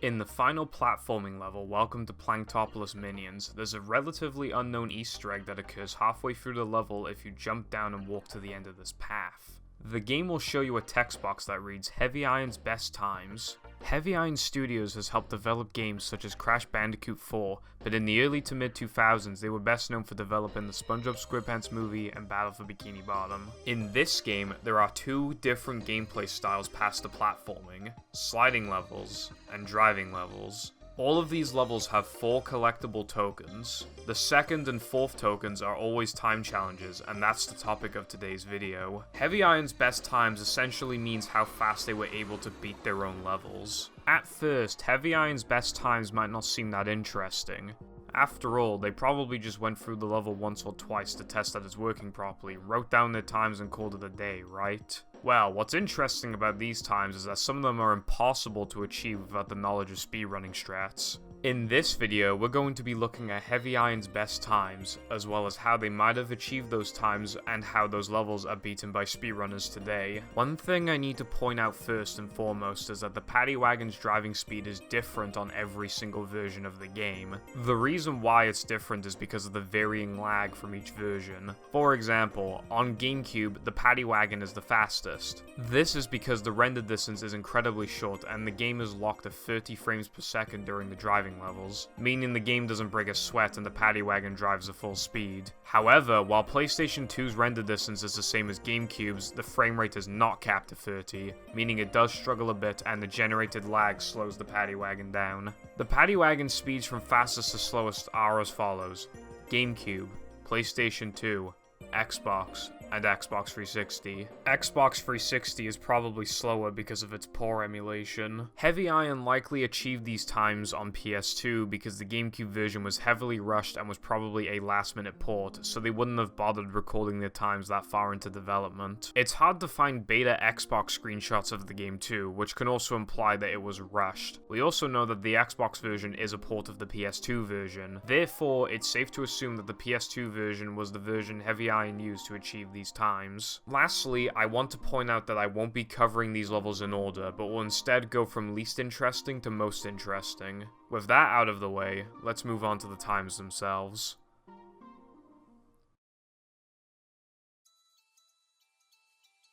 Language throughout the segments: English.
In the final platforming level, Welcome to Planktopolis Minions, there's a relatively unknown Easter egg that occurs halfway through the level if you jump down and walk to the end of this path. The game will show you a text box that reads Heavy Iron's Best Times. Heavy Iron Studios has helped develop games such as Crash Bandicoot 4, but in the early to mid 2000s they were best known for developing the SpongeBob SquarePants movie and Battle for Bikini Bottom. In this game, there are two different gameplay styles past the platforming: sliding levels and driving levels. All of these levels have 4 collectible tokens. The second and fourth tokens are always time challenges, and that's the topic of today's video. Heavy Iron's best times essentially means how fast they were able to beat their own levels. At first, Heavy Iron's best times might not seem that interesting. After all, they probably just went through the level once or twice to test that it's working properly, wrote down their times and called it a day, right? Well, what's interesting about these times is that some of them are impossible to achieve without the knowledge of speedrunning strats. In this video, we're going to be looking at Heavy Iron's best times, as well as how they might have achieved those times and how those levels are beaten by speedrunners today. One thing I need to point out first and foremost is that the Paddy Wagon's driving speed is different on every single version of the game. The reason why it's different is because of the varying lag from each version. For example, on GameCube, the Paddy Wagon is the fastest. This is because the render distance is incredibly short and the game is locked at 30 frames per second during the driving levels, meaning the game doesn't break a sweat and the Paddy Wagon drives at full speed. However, while PlayStation 2's render distance is the same as GameCube's, the frame rate is not capped at 30, meaning it does struggle a bit and the generated lag slows the Paddy Wagon down. The Paddy Wagon speeds from fastest to slowest are as follows: GameCube, PlayStation 2, Xbox, and Xbox 360. Xbox 360 is probably slower because of its poor emulation. Heavy Iron likely achieved these times on PS2 because the GameCube version was heavily rushed and was probably a last-minute port, so they wouldn't have bothered recording their times that far into development. It's hard to find beta Xbox screenshots of the game too, which can also imply that it was rushed. We also know that the Xbox version is a port of the PS2 version, therefore it's safe to assume that the PS2 version was the version Heavy Iron used to achieve these times. Lastly, I want to point out that I won't be covering these levels in order, but will instead go from least interesting to most interesting. With that out of the way, let's move on to the times themselves.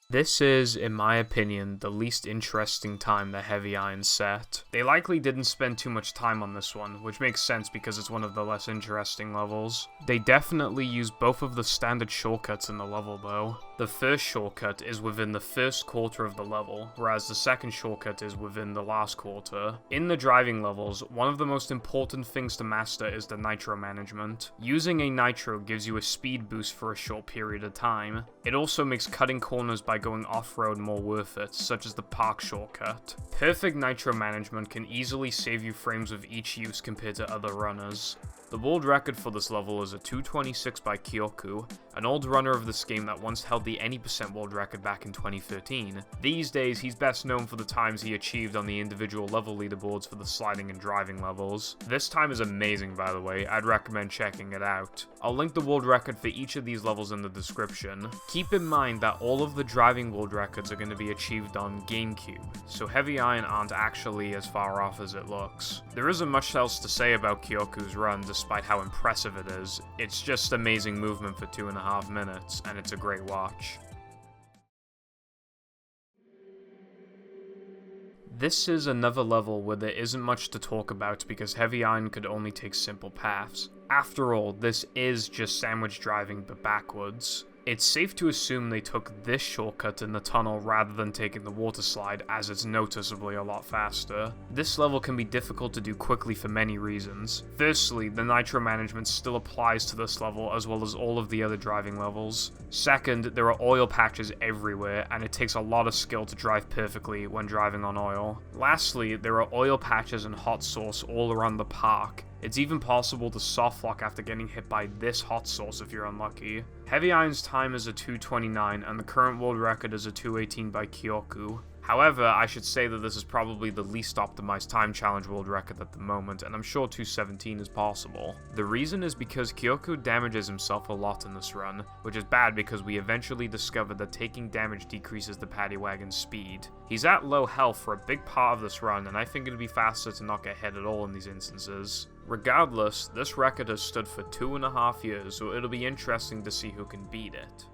This is, in my opinion, the least interesting time that Heavy Iron set. They likely didn't spend too much time on this one, which makes sense because it's one of the less interesting levels. They definitely use both of the standard shortcuts in the level though. The first shortcut is within the first quarter of the level, whereas the second shortcut is within the last quarter. In the driving levels, one of the most important things to master is the nitro management. Using a nitro gives you a speed boost for a short period of time. It also makes cutting corners by going off-road more worth it, such as the park shortcut. Perfect nitro management can easily save you frames with each use compared to other runners. The world record for this level is a 2:26 by Kyoku, an old runner of this game that once held the any% world record back in 2013. These days, he's best known for the times he achieved on the individual level leaderboards for the sliding and driving levels. This time is amazing, by the way. I'd recommend checking it out. I'll link the world record for each of these levels in the description. Keep in mind that all of the driving world records are going to be achieved on GameCube, so Heavy Iron aren't actually as far off as it looks. There isn't much else to say about Kyoku's run, despite how impressive it is. It's just amazing movement for 2.5 minutes, and it's a great watch. This is another level where there isn't much to talk about because Heavy Iron could only take simple paths. After all, this is just sandwich driving but backwards. It's safe to assume they took this shortcut in the tunnel rather than taking the water slide, as it's noticeably a lot faster. This level can be difficult to do quickly for many reasons. Firstly, the nitro management still applies to this level as well as all of the other driving levels. Second, there are oil patches everywhere, and it takes a lot of skill to drive perfectly when driving on oil. Lastly, there are oil patches and hot sauce all around the park. It's even possible to softlock after getting hit by this hot sauce if you're unlucky. Heavy Iron's time is a 2:29 and the current world record is a 2:18 by Kyoku. However, I should say that this is probably the least optimized time challenge world record at the moment, and I'm sure 2:17 is possible. The reason is because Kyoku damages himself a lot in this run, which is bad because we eventually discovered that taking damage decreases the paddy wagon's speed. He's at low health for a big part of this run, and I think it'd be faster to not get hit at all in these instances. Regardless, this record has stood for 2.5 years, so it'll be interesting to see who can beat it.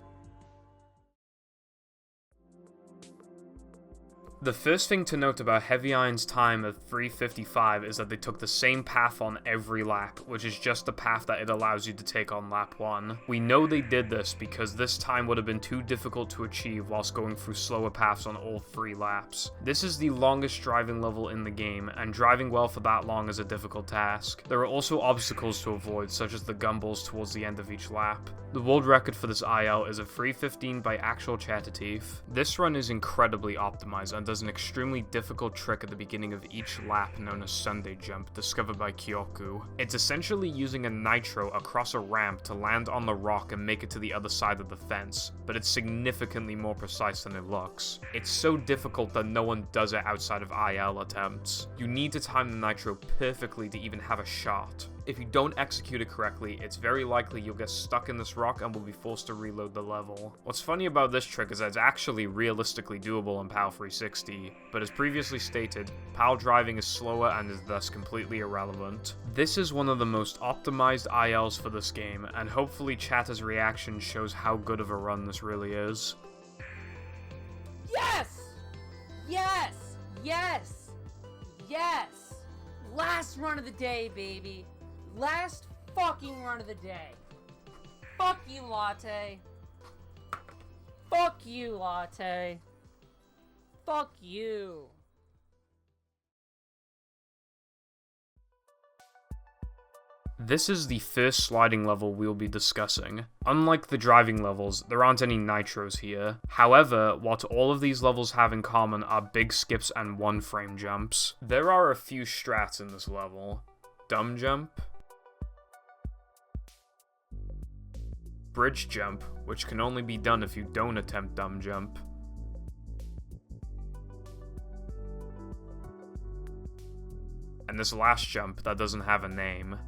The first thing to note about Heavy Iron's time of 3:55 is that they took the same path on every lap, which is just the path that it allows you to take on lap 1. We know they did this because this time would have been too difficult to achieve whilst going through slower paths on all 3 laps. This is the longest driving level in the game, and driving well for that long is a difficult task. There are also obstacles to avoid, such as the gumballs towards the end of each lap. The world record for this IL is a 3:15 by actual Chatterteeth. This run is incredibly optimized and does an extremely difficult trick at the beginning of each lap known as Sunday Jump, discovered by Kyoku. It's essentially using a nitro across a ramp to land on the rock and make it to the other side of the fence, but it's significantly more precise than it looks. It's so difficult that no one does it outside of IL attempts. You need to time the nitro perfectly to even have a shot. If you don't execute it correctly, it's very likely you'll get stuck in this rock and will be forced to reload the level. What's funny about this trick is that it's actually realistically doable in PAL 360, but as previously stated, PAL driving is slower and is thus completely irrelevant. This is one of the most optimized ILs for this game, and hopefully Chatter's reaction shows how good of a run this really is. Yes! Yes! Yes! Yes! Last run of the day, baby. Last fucking run of the day. Fuck you, Latte. Fuck you, Latte. Fuck you. This is the first sliding level we'll be discussing. Unlike the driving levels, there aren't any nitros here. However, what all of these levels have in common are big skips and one-frame jumps. There are a few strats in this level. Dumb jump, bridge jump, which can only be done if you don't attempt dumb jump, and this last jump that doesn't have a name.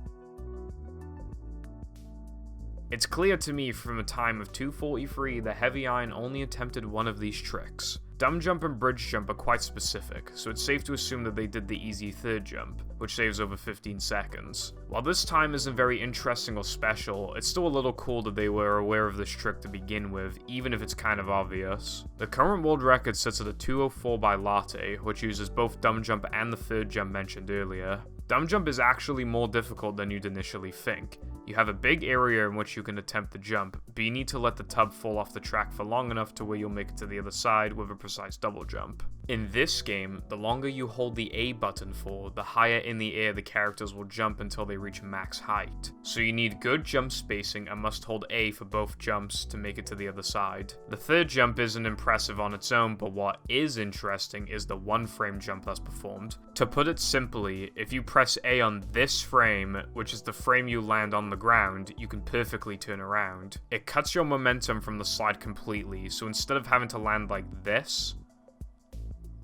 It's clear to me from a time of 2:43 that Heavy Iron only attempted one of these tricks. Dumb jump and bridge jump are quite specific, so it's safe to assume that they did the easy third jump, which saves over 15 seconds. While this time isn't very interesting or special, it's still a little cool that they were aware of this trick to begin with, even if it's kind of obvious. The current world record sits at a 2:04 by Latte, which uses both dumb jump and the third jump mentioned earlier. Dumb jump is actually more difficult than you'd initially think. You have a big area in which you can attempt the jump, but you need to let the tub fall off the track for long enough to where you'll make it to the other side with a precise double jump. In this game, the longer you hold the A button for, the higher in the air the characters will jump until they reach max height. So you need good jump spacing and must hold A for both jumps to make it to the other side. The third jump isn't impressive on its own, but what is interesting is the one-frame jump that's performed. To put it simply, if you press A on this frame, which is the frame you land on the ground, you can perfectly turn around. It cuts your momentum from the slide completely, so instead of having to land like this,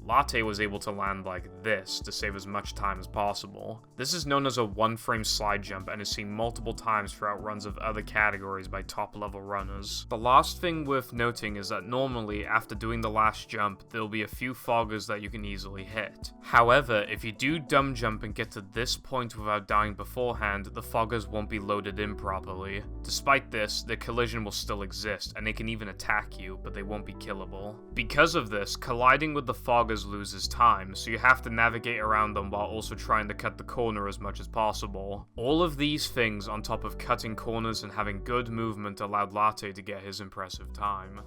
Latte was able to land like this to save as much time as possible. This is known as a one-frame slide jump and is seen multiple times throughout runs of other categories by top-level runners. The last thing worth noting is that normally, after doing the last jump, there'll be a few foggers that you can easily hit. However, if you do dumb jump and get to this point without dying beforehand, the foggers won't be loaded in properly. Despite this, the collision will still exist, and they can even attack you, but they won't be killable. Because of this, colliding with the foggers loses time, so you have to navigate around them while also trying to cut the corner as much as possible. All of these things on top of cutting corners and having good movement allowed Latte to get his impressive time.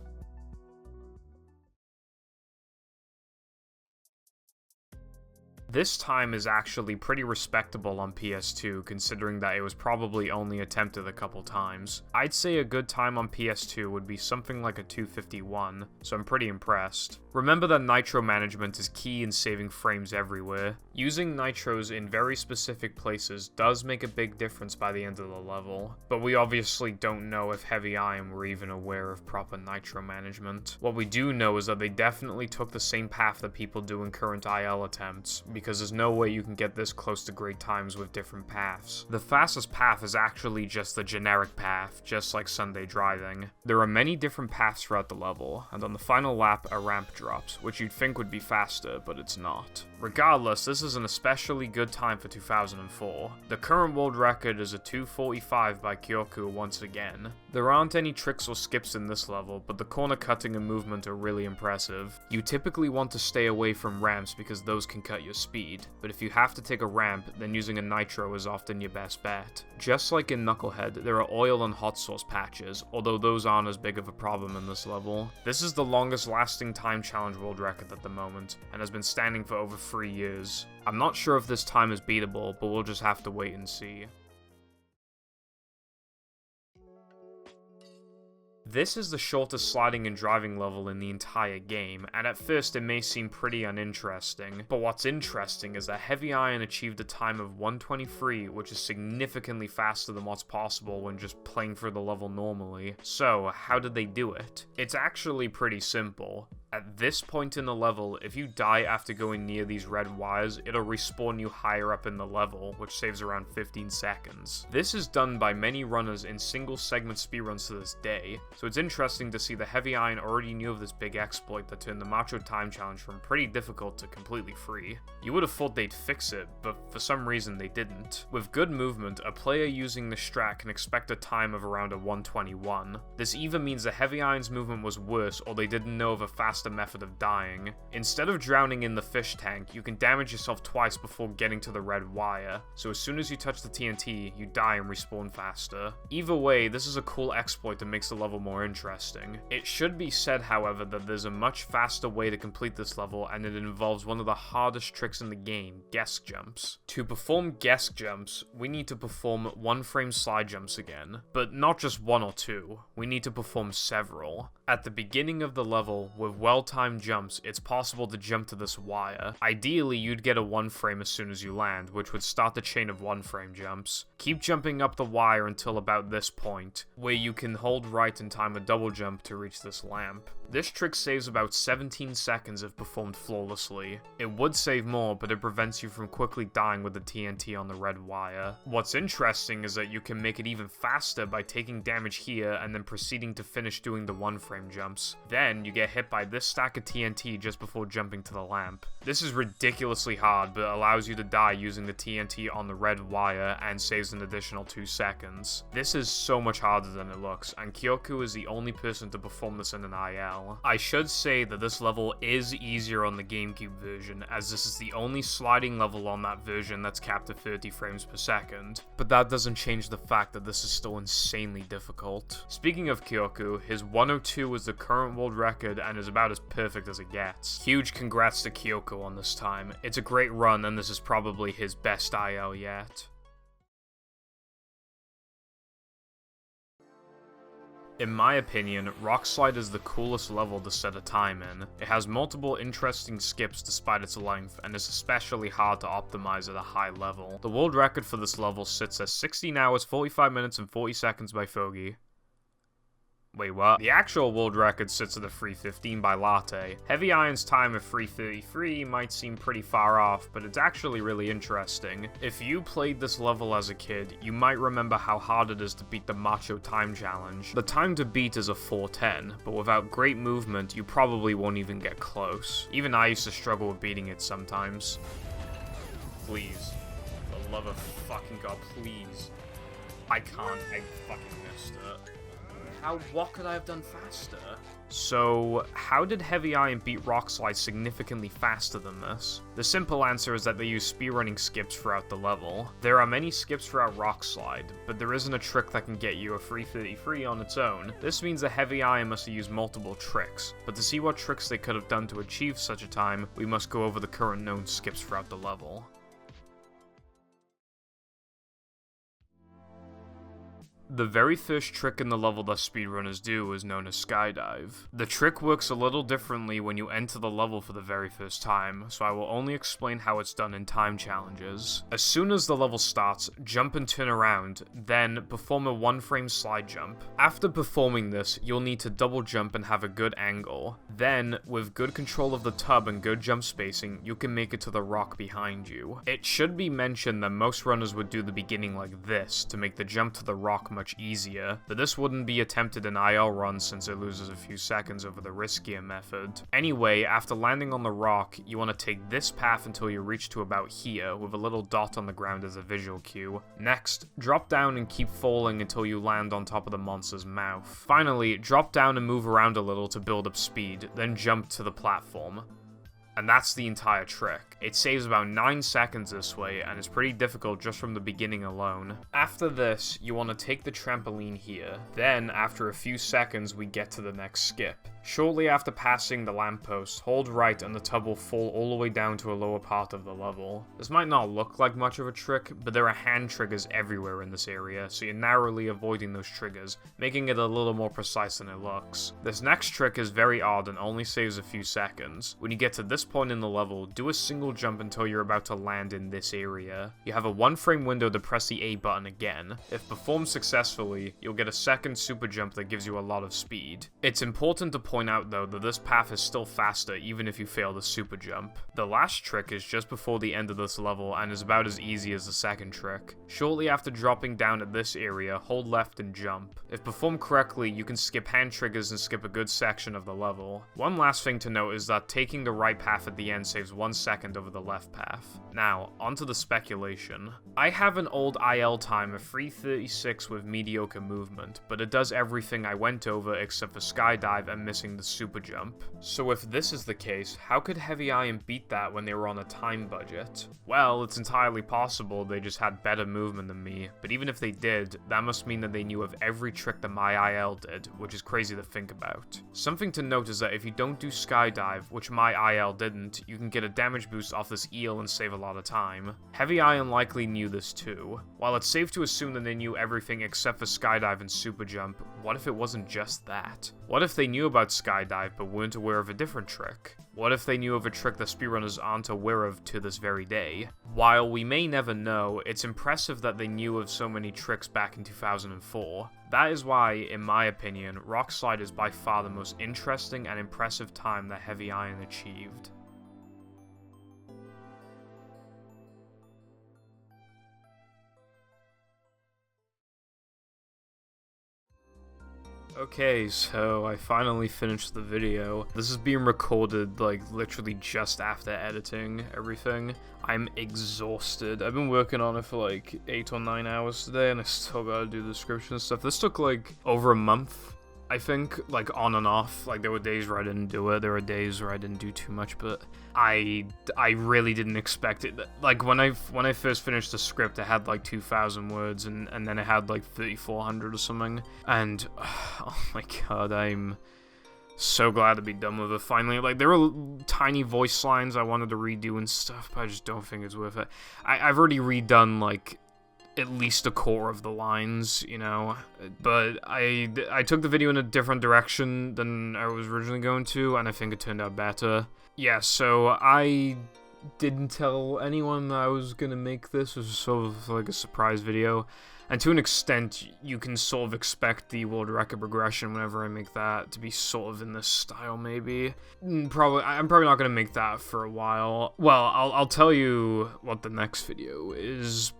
This time is actually pretty respectable on PS2, considering that it was probably only attempted a couple times. I'd say a good time on PS2 would be something like a 2:51, so I'm pretty impressed. Remember that nitro management is key in saving frames everywhere. Using nitros in very specific places does make a big difference by the end of the level, but we obviously don't know if Heavy Iron were even aware of proper nitro management. What we do know is that they definitely took the same path that people do in current IL attempts, because there's no way you can get this close to great times with different paths. The fastest path is actually just the generic path, just like Sunday driving. There are many different paths throughout the level, and on the final lap a ramp drops, which you'd think would be faster, but it's not. Regardless, this is an especially good time for 2004. The current world record is a 2:45 by Kyoku once again. There aren't any tricks or skips in this level, but the corner cutting and movement are really impressive. You typically want to stay away from ramps because those can cut your speed, but if you have to take a ramp, then using a nitro is often your best bet. Just like in Knucklehead, there are oil and hot sauce patches, although those aren't as big of a problem in this level. This is the longest lasting time challenge world record at the moment, and has been standing for over 3 years. I'm not sure if this time is beatable, but we'll just have to wait and see. This is the shortest sliding and driving level in the entire game, and at first it may seem pretty uninteresting, but what's interesting is that Heavy Iron achieved a time of 1:23, which is significantly faster than what's possible when just playing through the level normally. So, how did they do it? It's actually pretty simple. At this point in the level, if you die after going near these red wires, it'll respawn you higher up in the level, which saves around 15 seconds. This is done by many runners in single segment speedruns to this day, so it's interesting to see the Heavy Iron already knew of this big exploit that turned the Macho Time Challenge from pretty difficult to completely free. You would have thought they'd fix it, but for some reason they didn't. With good movement, a player using the strat can expect a time of around a 1:21. This either means the Heavy Iron's movement was worse, or they didn't know of a faster method of dying. Instead of drowning in the fish tank, you can damage yourself twice before getting to the red wire, so as soon as you touch the TNT, you die and respawn faster. Either way, this is a cool exploit that makes the level more interesting. It should be said, however, that there's a much faster way to complete this level, and it involves one of the hardest tricks in the game, guess jumps. To perform guess jumps, we need to perform 1-frame slide jumps again, but not just 1 or 2, we need to perform several. At the beginning of the level, with well-timed jumps, it's possible to jump to this wire. Ideally, you'd get a 1-frame as soon as you land, which would start the chain of 1-frame jumps. Keep jumping up the wire until about this point, where you can hold right and time a double jump to reach this lamp. This trick saves about 17 seconds if performed flawlessly. It would save more, but it prevents you from quickly dying with the TNT on the red wire. What's interesting is that you can make it even faster by taking damage here and then proceeding to finish doing the 1-frame jumps. Then you get hit by this stack of TNT just before jumping to the lamp. This is ridiculously hard, but allows you to die using the TNT on the red wire and saves an additional 2 seconds. This is so much harder than it looks, and Kyoku is the only person to perform this in an IL. I should say that this level is easier on the GameCube version, as this is the only sliding level on that version that's capped at 30 frames per second, but that doesn't change the fact that this is still insanely difficult. Speaking of Kyoku, his 1:02 is the current world record and is about as perfect as it gets. Huge congrats to Kyoku on this time. It's a great run, and this is probably his best IL yet. In my opinion, Rock Slide is the coolest level to set a time in. It has multiple interesting skips despite its length, and is especially hard to optimize at a high level. The world record for this level sits at 16 hours, 45 minutes, and 40 seconds by Foggy. Wait, what? The actual world record sits at a 3:15 by Latte. Heavy Iron's time of 3:33 might seem pretty far off, but it's actually really interesting. If you played this level as a kid, you might remember how hard it is to beat the Macho Time Challenge. The time to beat is a 4:10, but without great movement, you probably won't even get close. Even I used to struggle with beating it sometimes. Please. For the love of fucking God, please. I can't. I fucking missed it. What could I have done faster? So, how did Heavy Iron beat Rock Slide significantly faster than this? The simple answer is that they use speedrunning skips throughout the level. There are many skips throughout Rock Slide, but there isn't a trick that can get you a 3:33 on its own. This means that Heavy Iron must have used multiple tricks, but to see what tricks they could have done to achieve such a time, we must go over the current known skips throughout the level. The very first trick in the level that speedrunners do is known as skydive. The trick works a little differently when you enter the level for the very first time, so I will only explain how it's done in time challenges. As soon as the level starts, jump and turn around, then perform a 1-frame slide jump. After performing this, you'll need to double jump and have a good angle. Then, with good control of the tub and good jump spacing, you can make it to the rock behind you. It should be mentioned that most runners would do the beginning like this to make the jump to the rock much easier, but this wouldn't be attempted in IL runs since it loses a few seconds over the riskier method. Anyway, after landing on the rock, you want to take this path until you reach to about here, with a little dot on the ground as a visual cue. Next, drop down and keep falling until you land on top of the monster's mouth. Finally, drop down and move around a little to build up speed, then jump to the platform. And that's the entire trick. It saves about 9 seconds this way, and is pretty difficult just from the beginning alone. After this, you want to take the trampoline here. Then, after a few seconds, we get to the next skip. Shortly after passing the lamppost, hold right and the tub will fall all the way down to a lower part of the level. This might not look like much of a trick, but there are hand triggers everywhere in this area, so you're narrowly avoiding those triggers, making it a little more precise than it looks. This next trick is very odd and only saves a few seconds. When you get to this point in the level, do a single jump until you're about to land in this area. You have a 1-frame window to press the A button again. If performed successfully, you'll get a second super jump that gives you a lot of speed. It's important to point out though that this path is still faster even if you fail the super jump. The last trick is just before the end of this level and is about as easy as the second trick. Shortly after dropping down at this area, hold left and jump. If performed correctly, you can skip hand triggers and skip a good section of the level. One last thing to note is that taking the right path at the end saves 1 second over the left path. Now, onto the speculation. I have an old IL time of 3:36 with mediocre movement, but it does everything I went over except for skydive and missing the super jump. So if this is the case, how could Heavy Iron beat that when they were on a time budget? Well, it's entirely possible they just had better movement than me, but even if they did, that must mean that they knew of every trick that my IL did, which is crazy to think about. Something to note is that if you don't do skydive, which my IL didn't, you can get a damage boost off this eel and save a lot of time. Heavy Iron likely knew this too. While it's safe to assume that they knew everything except for skydive and super jump, what if it wasn't just that? What if they knew about skydive but weren't aware of a different trick? What if they knew of a trick that speedrunners aren't aware of to this very day? While we may never know, it's impressive that they knew of so many tricks back in 2004. That is why, in my opinion, Rock Slide is by far the most interesting and impressive time that Heavy Iron achieved. Okay, so I finally finished the video. This is being recorded like literally just after editing everything. I'm exhausted. I've been working on it for like 8 or 9 hours today and I still gotta do the description and stuff. This took like over a month, I think, like on and off. Like there were days where I didn't do it, there were days where I didn't do too much, but I really didn't expect it. Like when I first finished the script, it had like 2,000 words and then it had like 3,400 or something. And oh my god, I'm so glad to be done with it finally. Like there were tiny voice lines I wanted to redo and stuff, but I just don't think it's worth it. I've already redone like at least a core of the lines, you know, but I took the video in a different direction than I was originally going to, and I think it turned out better. Yeah, so I didn't tell anyone that I was gonna make this. It was sort of like a surprise video, and to an extent, you can sort of expect the world record progression whenever I make that to be sort of in this style, maybe. I'm probably not gonna make that for a while. Well, I'll tell you what the next video is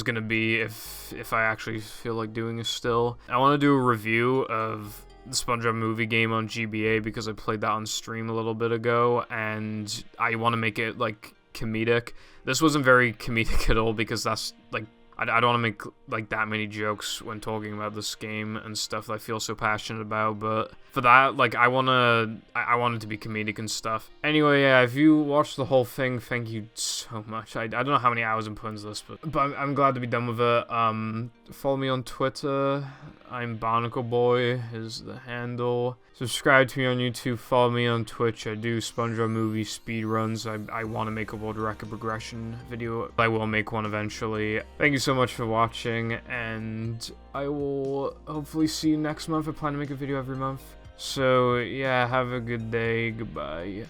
gonna be if I actually feel like doing it still. I want to do a review of the SpongeBob movie game on GBA because I played that on stream a little bit ago, and I want to make it like comedic. This wasn't very comedic at all because that's like I don't want to make like that many jokes when talking about this game and stuff that I feel so passionate about, but for that, like I want it to be comedic and stuff. Anyway, yeah, if you watched the whole thing, thank you so much. I don't know how many hours I'm putting into this, but I'm glad to be done with it. Follow me on Twitter. I'm Barnacle Boy is the handle. Subscribe to me on YouTube. Follow me on Twitch. I do SpongeBob movie speedruns. I want to make a world record progression video. I will make one eventually. Thank you so so much for watching, and I will hopefully see you next month. I plan to make a video every month. So yeah, have a good day. Goodbye.